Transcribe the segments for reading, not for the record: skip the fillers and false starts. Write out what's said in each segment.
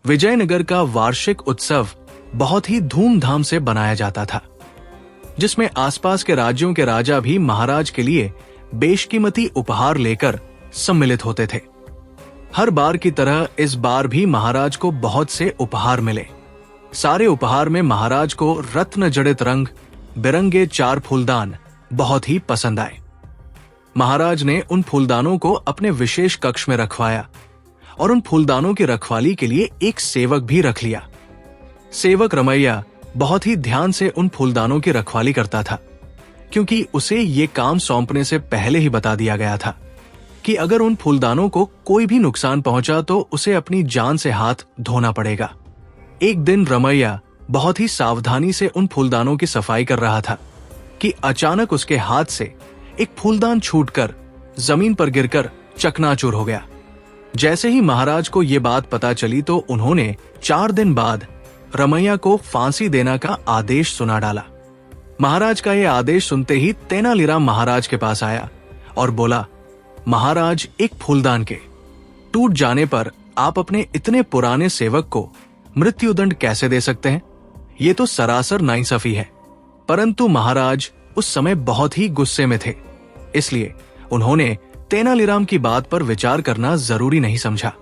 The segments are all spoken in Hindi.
विजयनगर का वार्षिक उत्सव बहुत ही धूमधाम से बनाया जाता था, जिसमें आसपास के राज्यों के राजा भी महाराज के लिए बेशकीमती उपहार लेकर सम्मिलित होते थे। हर बार की तरह इस बार भी महाराज को बहुत से उपहार मिले। सारे उपहार में महाराज को रत्न जड़ित रंग बिरंगे 4 फूलदान बहुत ही पसंद आए। महाराज ने उन फूलदानों को अपने विशेष कक्ष में रखवाया और उन फूलदानों की रखवाली के लिए एक सेवक भी रख लिया। सेवक रमैया बहुत ही ध्यान से उन फूलदानों की रखवाली करता था, क्योंकि उसे ये काम सौंपने से पहले ही बता दिया गया था कि अगर उन फूलदानों को कोई भी नुकसान पहुंचा तो उसे अपनी जान से हाथ धोना पड़ेगा। एक दिन रमैया बहुत ही सावधानी से उन फूलदानों की सफाई कर रहा था कि अचानक उसके हाथ से एक फूलदान छूटकर जमीन पर गिरकर चकनाचूर हो गया। जैसे ही महाराज को ये बात पता चली तो उन्होंने 4 दिन बाद रमैया को फांसी देने का आदेश सुना डाला। महाराज का यह आदेश सुनते ही तेनालीराम महाराज के पास आया और बोला, महाराज, एक फूलदान के टूट जाने पर आप अपने इतने पुराने सेवक को मृत्युदंड कैसे दे सकते हैं? ये तो सरासर नाइंसाफी है। परंतु महाराज उस समय बहुत ही गुस्से में थे, इसलिए उन्होंने तेनालीराम की बात पर विचार करना जरूरी नहीं समझा।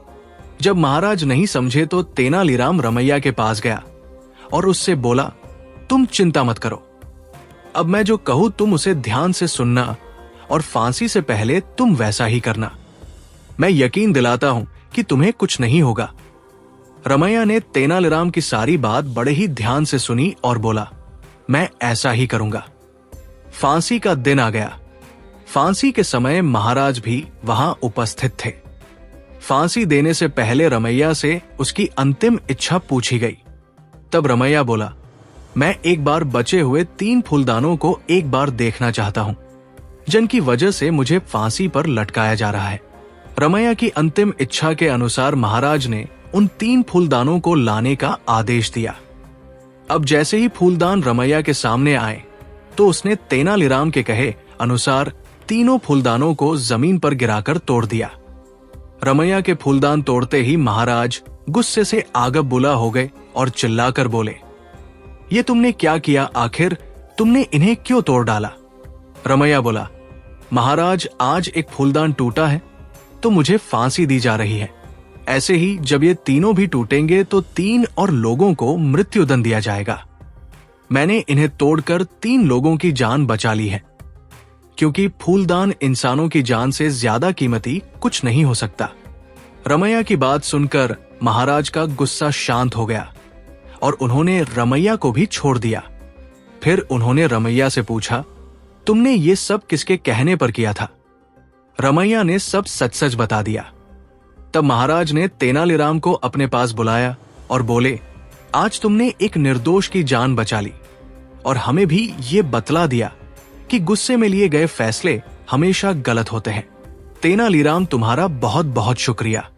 जब महाराज नहीं समझे तो तेनालीराम रमैया के पास गया और उससे बोला, तुम चिंता मत करो, अब मैं जो कहूं तुम उसे ध्यान से सुनना और फांसी से पहले तुम वैसा ही करना। मैं यकीन दिलाता हूं कि तुम्हें कुछ नहीं होगा। रमैया ने तेनालीराम की सारी बात बड़े ही ध्यान से सुनी और बोला, मैं ऐसा ही करूंगा। फांसी का दिन आ गया। फांसी के समय महाराज भी वहां उपस्थित थे। फांसी देने से पहले रमैया से उसकी अंतिम इच्छा पूछी गई। तब रमैया बोला, मैं एक बार बचे हुए 3 फूलदानों को एक बार देखना चाहता हूं, जिनकी वजह से मुझे फांसी पर लटकाया जा रहा है। रमैया की अंतिम इच्छा के अनुसार महाराज ने उन 3 फूलदानों को लाने का आदेश दिया। अब जैसे ही फूलदान रमैया के सामने आए तो उसने तेनालीराम के कहे अनुसार तीनों फूलदानों को जमीन पर गिराकर तोड़ दिया। रमैया के फूलदान तोड़ते ही महाराज गुस्से से आगब बुला हो गए और चिल्लाकर बोले, ये तुमने क्या किया? आखिर तुमने इन्हें क्यों तोड़ डाला? रमैया बोला, महाराज, आज एक फूलदान टूटा है तो मुझे फांसी दी जा रही है। ऐसे ही जब ये तीनों भी टूटेंगे तो 3 और लोगों को मृत्युदंड दिया जाएगा। मैंने इन्हें तोड़कर 3 लोगों की जान बचा ली है, क्योंकि फूलदान इंसानों की जान से ज्यादा कीमती कुछ नहीं हो सकता। रमैया की बात सुनकर महाराज का गुस्सा शांत हो गया और उन्होंने रमैया को भी छोड़ दिया। फिर उन्होंने रमैया से पूछा, तुमने ये सब किसके कहने पर किया था? रमैया ने सब सच सच बता दिया। तब महाराज ने तेनालीराम को अपने पास बुलाया और बोले, आज तुमने एक निर्दोष की जान बचा ली और हमें भी ये बतला दिया कि गुस्से में लिए गए फैसले हमेशा गलत होते हैं। तेनालीराम, तुम्हारा बहुत बहुत शुक्रिया।